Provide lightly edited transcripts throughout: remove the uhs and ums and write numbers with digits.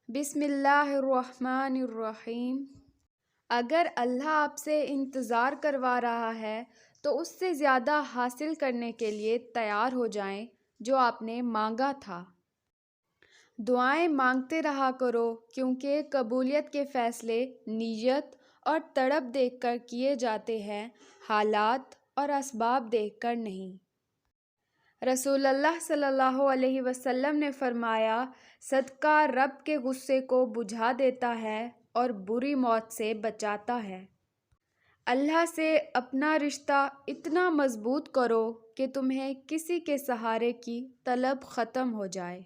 بسم اللہ الرحمن الرحیم۔ اگر اللہ آپ سے انتظار کروا رہا ہے تو اس سے زیادہ حاصل کرنے کے لیے تیار ہو جائیں جو آپ نے مانگا تھا۔ دعائیں مانگتے رہا کرو کیونکہ قبولیت کے فیصلے نیت اور تڑپ دیکھ کر کیے جاتے ہیں، حالات اور اسباب دیکھ کر نہیں۔ رسول اللہ صلی اللہ علیہ وسلم نے فرمایا، صدقہ رب کے غصے کو بجھا دیتا ہے اور بری موت سے بچاتا ہے۔ اللہ سے اپنا رشتہ اتنا مضبوط کرو کہ تمہیں کسی کے سہارے کی طلب ختم ہو جائے۔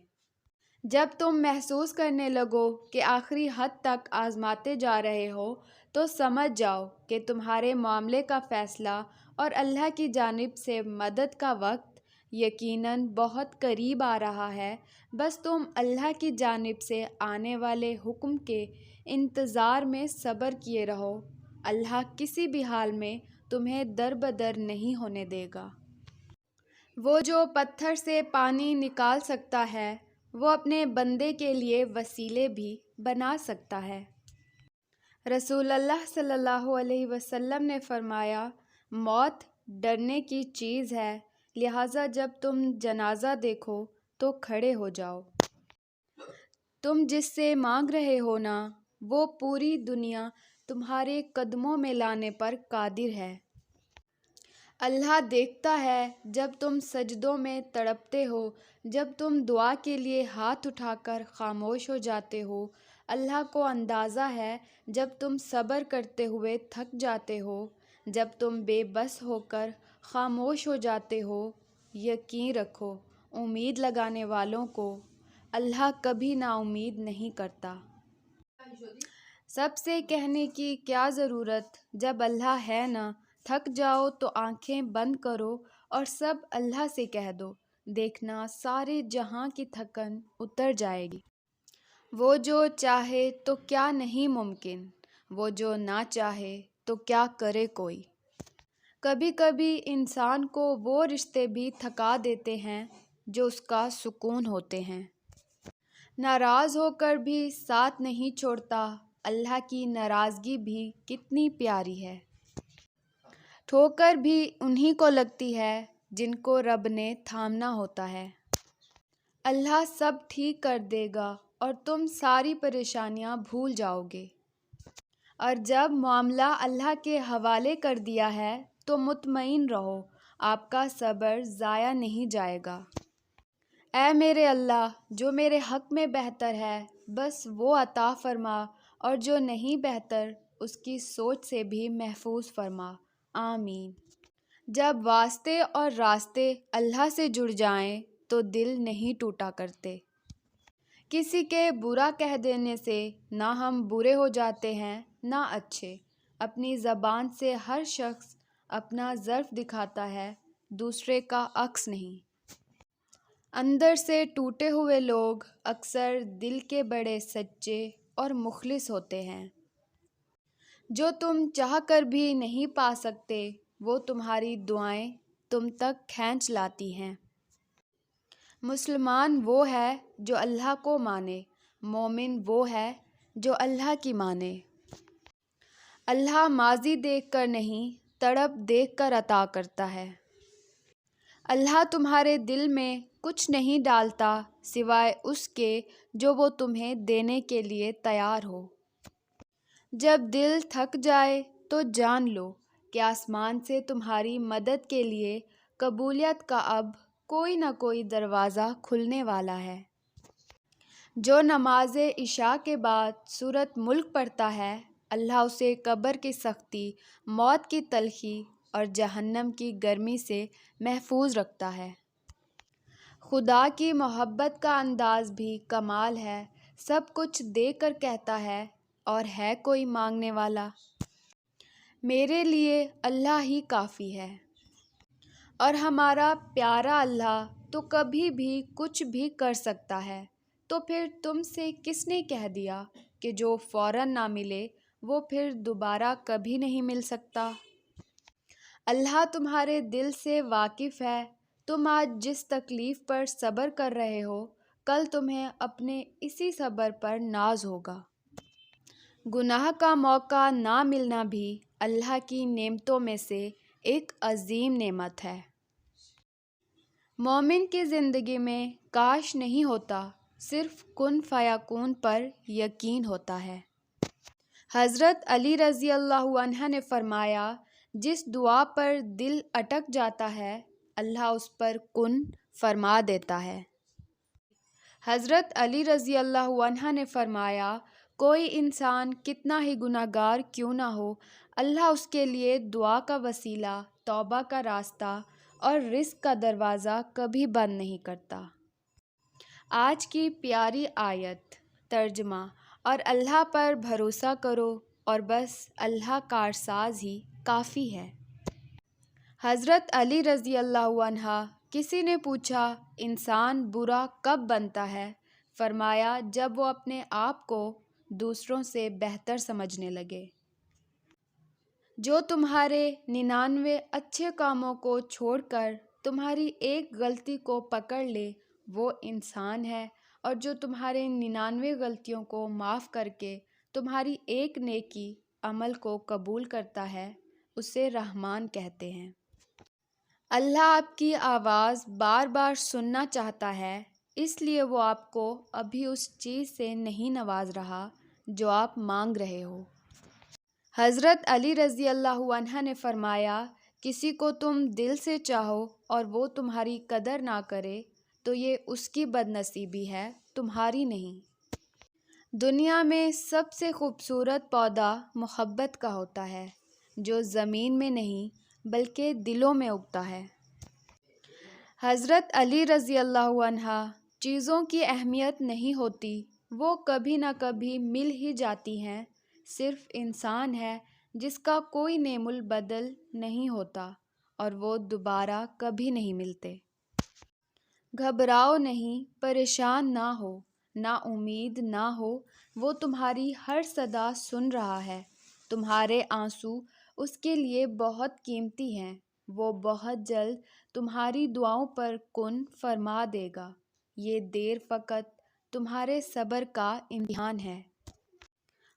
جب تم محسوس کرنے لگو کہ آخری حد تک آزماتے جا رہے ہو تو سمجھ جاؤ کہ تمہارے معاملے کا فیصلہ اور اللہ کی جانب سے مدد کا وقت یقیناً بہت قریب آ رہا ہے۔ بس تم اللہ کی جانب سے آنے والے حکم کے انتظار میں صبر کیے رہو۔ اللہ کسی بھی حال میں تمہیں دربدر نہیں ہونے دے گا۔ وہ جو پتھر سے پانی نکال سکتا ہے وہ اپنے بندے کے لیے وسیلے بھی بنا سکتا ہے۔ رسول اللہ صلی اللہ علیہ وسلم نے فرمایا، موت ڈرنے کی چیز ہے، لہٰذا جب تم جنازہ دیکھو تو کھڑے ہو جاؤ۔ تم جس سے مانگ رہے ہو نا، وہ پوری دنیا تمہارے قدموں میں لانے پر قادر ہے۔ اللہ دیکھتا ہے جب تم سجدوں میں تڑپتے ہو، جب تم دعا کے لیے ہاتھ اٹھا کر خاموش ہو جاتے ہو۔ اللہ کو اندازہ ہے جب تم صبر کرتے ہوئے تھک جاتے ہو، جب تم بے بس ہو کر خاموش ہو جاتے ہو۔ یقین رکھو، امید لگانے والوں کو اللہ کبھی نا امید نہیں کرتا۔ سب سے کہنے کی کیا ضرورت جب اللہ ہے نا، تھک جاؤ تو آنکھیں بند کرو اور سب اللہ سے کہہ دو، دیکھنا سارے جہاں کی تھکن اتر جائے گی۔ وہ جو چاہے تو کیا نہیں ممکن، وہ جو نہ چاہے تو کیا کرے کوئی۔ کبھی کبھی انسان کو وہ رشتے بھی تھکا دیتے ہیں جو اس کا سکون ہوتے ہیں۔ ناراض ہو کر بھی ساتھ نہیں چھوڑتا، اللہ کی ناراضگی بھی کتنی پیاری ہے۔ ٹھوکر بھی انہی کو لگتی ہے جن کو رب نے تھامنا ہوتا ہے۔ اللہ سب ٹھیک کر دے گا اور تم ساری پریشانیاں بھول جاؤ گے۔ اور جب معاملہ اللہ کے حوالے کر دیا ہے تو مطمئن رہو، آپ کا صبر ضائع نہیں جائے گا۔ اے میرے اللہ، جو میرے حق میں بہتر ہے بس وہ عطا فرما، اور جو نہیں بہتر اس کی سوچ سے بھی محفوظ فرما، آمین۔ جب واسطے اور راستے اللہ سے جڑ جائیں تو دل نہیں ٹوٹا کرتے۔ کسی کے برا کہہ دینے سے نہ ہم برے ہو جاتے ہیں نہ اچھے۔ اپنی زبان سے ہر شخص اپنا ظرف دکھاتا ہے، دوسرے کا عکس نہیں۔ اندر سے ٹوٹے ہوئے لوگ اکثر دل کے بڑے سچے اور مخلص ہوتے ہیں۔ جو تم چاہ کر بھی نہیں پا سکتے وہ تمہاری دعائیں تم تک کھینچ لاتی ہیں۔ مسلمان وہ ہے جو اللہ کو مانے، مومن وہ ہے جو اللہ کی مانے۔ اللہ ماضی دیکھ کر نہیں، تڑپ دیکھ کر عطا کرتا ہے۔ اللہ تمہارے دل میں کچھ نہیں ڈالتا سوائے اس کے جو وہ تمہیں دینے کے لیے تیار ہو۔ جب دل تھک جائے تو جان لو کہ آسمان سے تمہاری مدد کے لیے قبولیت کا اب کوئی نہ کوئی دروازہ کھلنے والا ہے۔ جو نماز عشاء کے بعد سورۃ ملک پڑھتا ہے، اللہ اسے قبر کی سختی، موت کی تلخی اور جہنم کی گرمی سے محفوظ رکھتا ہے۔ خدا کی محبت کا انداز بھی کمال ہے، سب کچھ دے کر کہتا ہے، اور ہے کوئی مانگنے والا؟ میرے لیے اللہ ہی کافی ہے۔ اور ہمارا پیارا اللہ تو کبھی بھی کچھ بھی کر سکتا ہے، تو پھر تم سے کس نے کہہ دیا کہ جو فوراً نہ ملے وہ پھر دوبارہ کبھی نہیں مل سکتا؟ اللہ تمہارے دل سے واقف ہے، تم آج جس تکلیف پر صبر کر رہے ہو، کل تمہیں اپنے اسی صبر پر ناز ہوگا۔ گناہ کا موقع نہ ملنا بھی اللہ کی نعمتوں میں سے ایک عظیم نعمت ہے۔ مومن کی زندگی میں کاش نہیں ہوتا، صرف کن فیکون پر یقین ہوتا ہے۔ حضرت علی رضی اللہ عنہ نے فرمایا، جس دعا پر دل اٹک جاتا ہے اللہ اس پر کن فرما دیتا ہے۔ حضرت علی رضی اللہ عنہ نے فرمایا، کوئی انسان کتنا ہی گناہ گار کیوں نہ ہو، اللہ اس کے لیے دعا کا وسیلہ، توبہ کا راستہ اور رزق کا دروازہ کبھی بند نہیں کرتا۔ آج کی پیاری آیت ترجمہ: اور اللہ پر بھروسہ کرو اور بس اللہ کارساز ہی کافی ہے۔ حضرت علی رضی اللہ عنہ کسی نے پوچھا، انسان برا کب بنتا ہے؟ فرمایا، جب وہ اپنے آپ کو دوسروں سے بہتر سمجھنے لگے۔ جو تمہارے 99 اچھے کاموں کو چھوڑ کر تمہاری ایک غلطی کو پکڑ لے وہ انسان ہے، اور جو تمہارے 99 غلطیوں کو معاف کر کے تمہاری ایک نیکی عمل کو قبول کرتا ہے اسے رحمان کہتے ہیں۔ اللہ آپ کی آواز بار بار سننا چاہتا ہے، اس لیے وہ آپ کو ابھی اس چیز سے نہیں نواز رہا جو آپ مانگ رہے ہو۔ حضرت علی رضی اللہ عنہ نے فرمایا، کسی کو تم دل سے چاہو اور وہ تمہاری قدر نہ کرے تو یہ اس کی بد نصیبی ہے، تمہاری نہیں۔ دنیا میں سب سے خوبصورت پودا محبت کا ہوتا ہے، جو زمین میں نہیں بلکہ دلوں میں اگتا ہے۔ حضرت علی رضی اللہ عنہ چیزوں کی اہمیت نہیں ہوتی، وہ کبھی نہ کبھی مل ہی جاتی ہیں، صرف انسان ہے جس کا کوئی نعم البدل نہیں ہوتا اور وہ دوبارہ کبھی نہیں ملتے۔ گھبراؤ نہیں، پریشان نہ ہو، نا امید نہ ہو، وہ تمہاری ہر صدا سن رہا ہے۔ تمہارے آنسو اس کے لیے بہت قیمتی ہیں، وہ بہت جلد تمہاری دعاؤں پر کن فرما دے گا۔ یہ دیر فقط تمہارے صبر کا امتحان ہے۔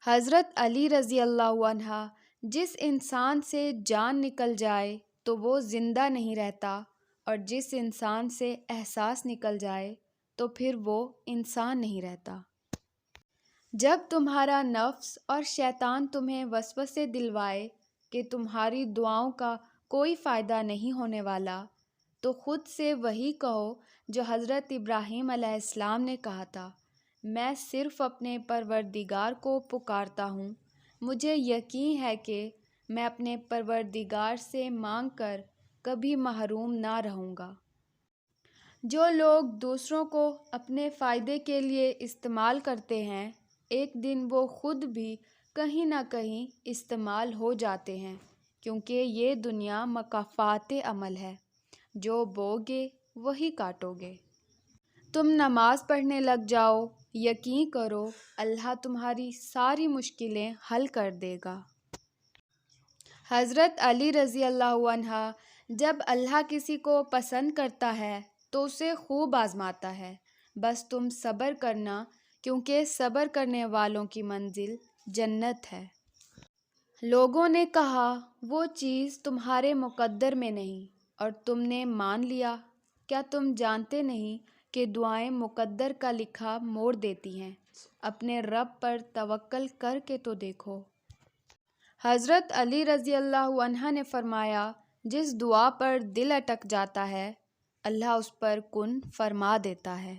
حضرت علی رضی اللہ عنہ، جس انسان سے جان نکل جائے تو وہ زندہ نہیں رہتا، اور جس انسان سے احساس نکل جائے تو پھر وہ انسان نہیں رہتا۔ جب تمہارا نفس اور شیطان تمہیں وسوسے دلوائے کہ تمہاری دعاؤں کا کوئی فائدہ نہیں ہونے والا، تو خود سے وہی کہو جو حضرت ابراہیم علیہ السلام نے کہا تھا، میں صرف اپنے پروردگار کو پکارتا ہوں، مجھے یقین ہے کہ میں اپنے پروردگار سے مانگ کر کبھی محروم نہ رہوں گا۔ جو لوگ دوسروں کو اپنے فائدے کے لیے استعمال کرتے ہیں، ایک دن وہ خود بھی کہیں نہ کہیں استعمال ہو جاتے ہیں، کیونکہ یہ دنیا مکافات عمل ہے، جو بوگے وہی کاٹو گے۔ تم نماز پڑھنے لگ جاؤ، یقین کرو اللہ تمہاری ساری مشکلیں حل کر دے گا۔ حضرت علی رضی اللہ عنہ، جب اللہ کسی کو پسند کرتا ہے تو اسے خوب آزماتا ہے، بس تم صبر کرنا، کیونکہ صبر کرنے والوں کی منزل جنت ہے۔ لوگوں نے کہا، وہ چیز تمہارے مقدر میں نہیں، اور تم نے مان لیا۔ کیا تم جانتے نہیں کہ دعائیں مقدر کا لکھا موڑ دیتی ہیں؟ اپنے رب پر توکل کر کے تو دیکھو۔ حضرت علی رضی اللہ عنہ نے فرمایا، جس دعا پر دل اٹک جاتا ہے اللہ اس پر کن فرما دیتا ہے۔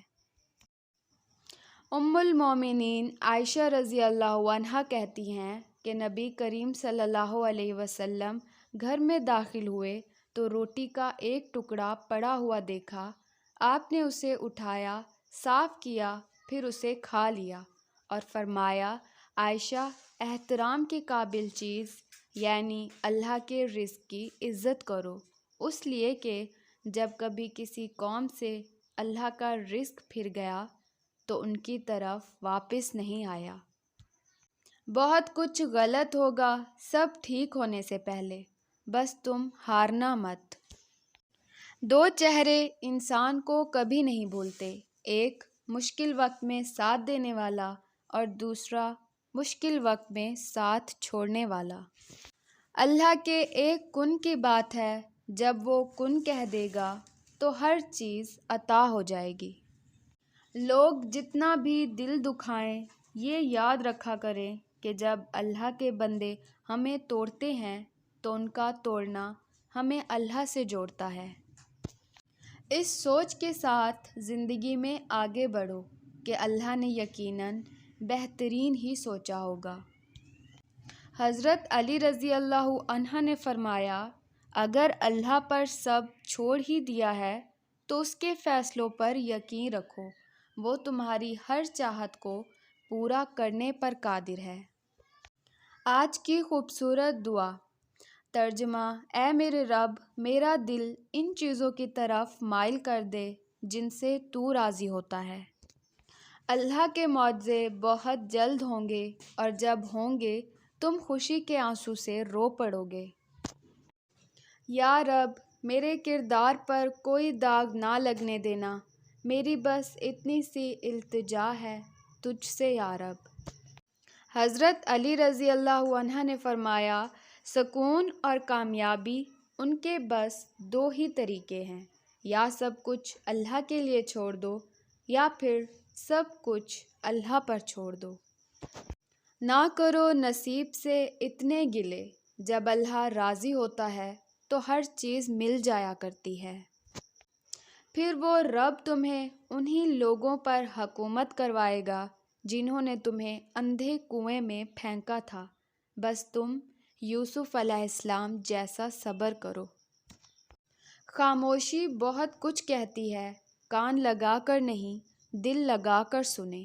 ام المومنین عائشہ رضی اللہ عنہا کہتی ہیں کہ نبی کریم صلی اللہ علیہ وسلم گھر میں داخل ہوئے تو روٹی کا ایک ٹکڑا پڑا ہوا دیکھا، آپ نے اسے اٹھایا، صاف کیا، پھر اسے کھا لیا اور فرمایا، عائشہ، احترام کے قابل چیز یعنی اللہ کے رزق کی عزت کرو، اس لیے کہ جب کبھی کسی قوم سے اللہ کا رزق پھر گیا تو ان کی طرف واپس نہیں آیا۔ بہت کچھ غلط ہوگا سب ٹھیک ہونے سے پہلے، بس تم ہارنا مت۔ دو چہرے انسان کو کبھی نہیں بھولتے، ایک مشکل وقت میں ساتھ دینے والا اور دوسرا مشکل وقت میں ساتھ چھوڑنے والا۔ اللہ کے ایک کن کی بات ہے، جب وہ کن کہہ دے گا تو ہر چیز عطا ہو جائے گی۔ لوگ جتنا بھی دل دکھائیں، یہ یاد رکھا کریں کہ جب اللہ کے بندے ہمیں توڑتے ہیں تو ان کا توڑنا ہمیں اللہ سے جوڑتا ہے۔ اس سوچ کے ساتھ زندگی میں آگے بڑھو کہ اللہ نے یقیناً بہترین ہی سوچا ہوگا۔ حضرت علی رضی اللہ عنہ نے فرمایا، اگر اللہ پر سب چھوڑ ہی دیا ہے تو اس کے فیصلوں پر یقین رکھو، وہ تمہاری ہر چاہت کو پورا کرنے پر قادر ہے۔ آج کی خوبصورت دعا۔ ترجمہ: اے میرے رب، میرا دل ان چیزوں کی طرف مائل کر دے جن سے تو راضی ہوتا ہے۔ اللہ کے معجزے بہت جلد ہوں گے، اور جب ہوں گے تم خوشی کے آنسو سے رو پڑو گے۔ یا رب، میرے کردار پر کوئی داغ نہ لگنے دینا، میری بس اتنی سی التجا ہے تجھ سے یا رب۔ حضرت علی رضی اللہ عنہ نے فرمایا، سکون اور کامیابی ان کے بس دو ہی طریقے ہیں، یا سب کچھ اللہ کے لیے چھوڑ دو یا پھر سب کچھ اللہ پر چھوڑ دو۔ نہ کرو نصیب سے اتنے گلے، جب اللہ راضی ہوتا ہے تو ہر چیز مل جایا کرتی ہے۔ پھر وہ رب تمہیں انہی لوگوں پر حکومت کروائے گا جنہوں نے تمہیں اندھے کنویں میں پھینکا تھا، بس تم یوسف علیہ السلام جیسا صبر کرو۔ خاموشی بہت کچھ کہتی ہے، کان لگا کر نہیں، دل لگا کر سنیں۔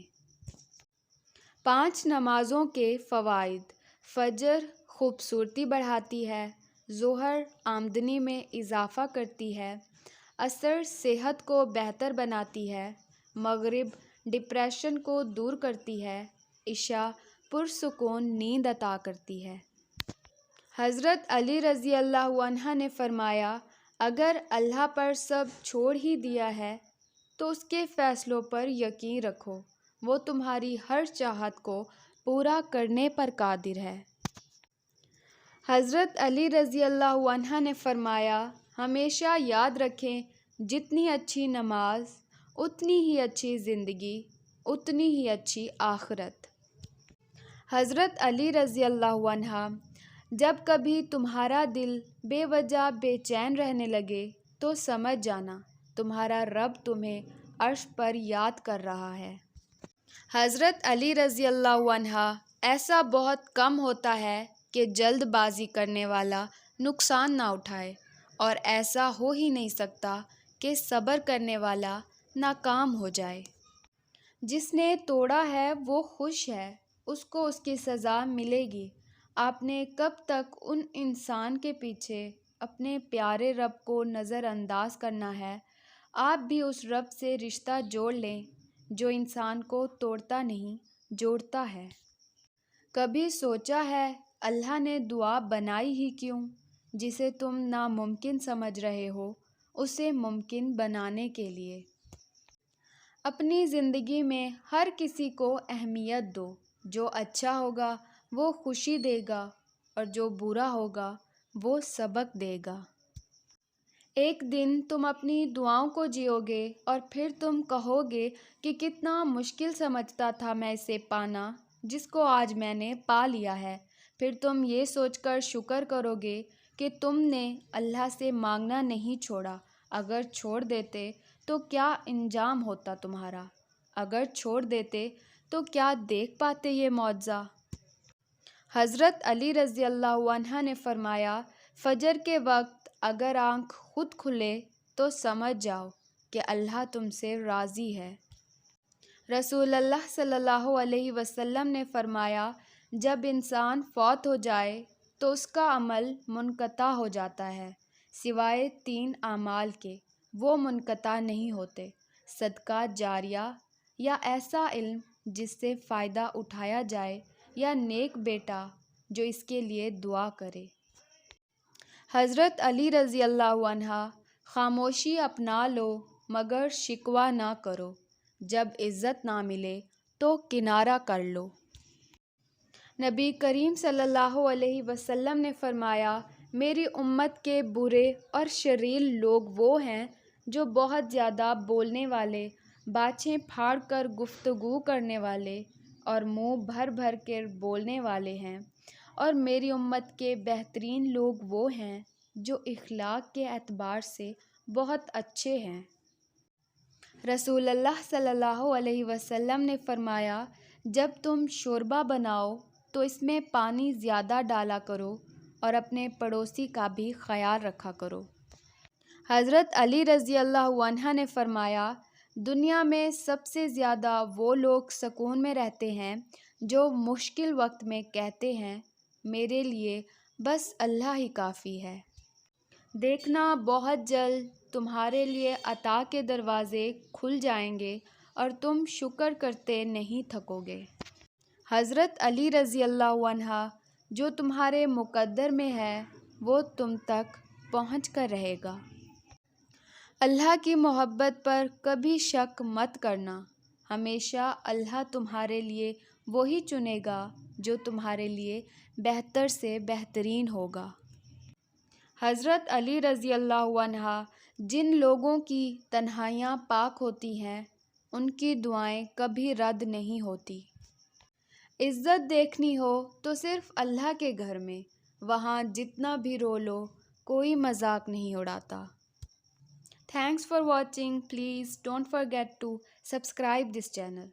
5 نمازوں کے فوائد۔ فجر خوبصورتی بڑھاتی ہے، ظہر آمدنی میں اضافہ کرتی ہے، عصر صحت کو بہتر بناتی ہے، مغرب ڈپریشن کو دور کرتی ہے، عشاء پرسکون نیند عطا کرتی ہے۔ حضرت علی رضی اللہ عنہ نے فرمایا، اگر اللہ پر سب چھوڑ ہی دیا ہے تو اس کے فیصلوں پر یقین رکھو، وہ تمہاری ہر چاہت کو پورا کرنے پر قادر ہے۔ حضرت علی رضی اللہ عنہ نے فرمایا، ہمیشہ یاد رکھیں، جتنی اچھی نماز اتنی ہی اچھی زندگی، اتنی ہی اچھی آخرت۔ حضرت علی رضی اللہ عنہ، جب کبھی تمہارا دل بے وجہ بے چین رہنے لگے تو سمجھ جانا تمہارا رب تمہیں عرش پر یاد کر رہا ہے۔ حضرت علی رضی اللہ عنہ، ایسا بہت کم ہوتا ہے کہ جلد بازی کرنے والا نقصان نہ اٹھائے، اور ایسا ہو ہی نہیں سکتا کہ صبر کرنے والا ناکام ہو جائے۔ جس نے توڑا ہے وہ خوش ہے، اس کو اس کی سزا ملے گی۔ آپ نے کب تک ان انسان کے پیچھے اپنے پیارے رب کو نظر انداز کرنا ہے؟ آپ بھی اس رب سے رشتہ جوڑ لیں جو انسان کو توڑتا نہیں، جوڑتا ہے۔ کبھی سوچا ہے اللہ نے دعا بنائی ہی کیوں؟ جسے تم ناممکن سمجھ رہے ہو، اسے ممکن بنانے کے لیے۔ اپنی زندگی میں ہر کسی کو اہمیت دو، جو اچھا ہوگا وہ خوشی دے گا، اور جو برا ہوگا وہ سبق دے گا۔ ایک دن تم اپنی دعاؤں کو جیو گے اور پھر تم کہو گے کہ کتنا مشکل سمجھتا تھا میں اسے پانا، جس کو آج میں نے پا لیا ہے۔ پھر تم یہ سوچ کر شکر کرو گے کہ تم نے اللہ سے مانگنا نہیں چھوڑا۔ اگر چھوڑ دیتے تو کیا انجام ہوتا تمہارا؟ اگر چھوڑ دیتے تو کیا دیکھ پاتے یہ معجزہ؟ حضرت علی رضی اللہ عنہ نے فرمایا، فجر کے وقت اگر آنکھ خود کھلے تو سمجھ جاؤ کہ اللہ تم سے راضی ہے۔ رسول اللہ صلی اللہ علیہ وسلم نے فرمایا، جب انسان فوت ہو جائے تو اس کا عمل منقطع ہو جاتا ہے، سوائے 3 اعمال کے، وہ منقطع نہیں ہوتے: صدقہ جاریہ، یا ایسا علم جس سے فائدہ اٹھایا جائے، یا نیک بیٹا جو اس کے لیے دعا کرے۔ حضرت علی رضی اللہ عنہ، خاموشی اپنا لو مگر شکوہ نہ کرو، جب عزت نہ ملے تو کنارہ کر لو۔ نبی کریم صلی اللہ علیہ وسلم نے فرمایا، میری امت کے برے اور شریر لوگ وہ ہیں جو بہت زیادہ بولنے والے، باچھیں پھاڑ کر گفتگو کرنے والے اور منہ بھر بھر کر بولنے والے ہیں، اور میری امت کے بہترین لوگ وہ ہیں جو اخلاق کے اعتبار سے بہت اچھے ہیں۔ رسول اللہ صلی اللہ علیہ وسلم نے فرمایا، جب تم شوربہ بناؤ تو اس میں پانی زیادہ ڈالا کرو اور اپنے پڑوسی کا بھی خیال رکھا کرو۔ حضرت علی رضی اللہ عنہ نے فرمایا، دنیا میں سب سے زیادہ وہ لوگ سکون میں رہتے ہیں جو مشکل وقت میں کہتے ہیں، میرے لیے بس اللہ ہی کافی ہے۔ دیکھنا بہت جلد تمہارے لیے عطا کے دروازے کھل جائیں گے اور تم شکر کرتے نہیں تھکو گے۔ حضرت علی رضی اللہ عنہ، جو تمہارے مقدر میں ہے وہ تم تک پہنچ کر رہے گا۔ اللہ کی محبت پر کبھی شک مت کرنا، ہمیشہ اللہ تمہارے لیے وہی چنے گا جو تمہارے لیے بہتر سے بہترین ہوگا۔ حضرت علی رضی اللہ عنہ، جن لوگوں کی تنہائیاں پاک ہوتی ہیں ان کی دعائیں کبھی رد نہیں ہوتی۔ عزت دیکھنی ہو تو صرف اللہ کے گھر میں، وہاں جتنا بھی رو لو کوئی مذاق نہیں اڑاتا۔ Thanks for watching, please don't forget to subscribe this channel.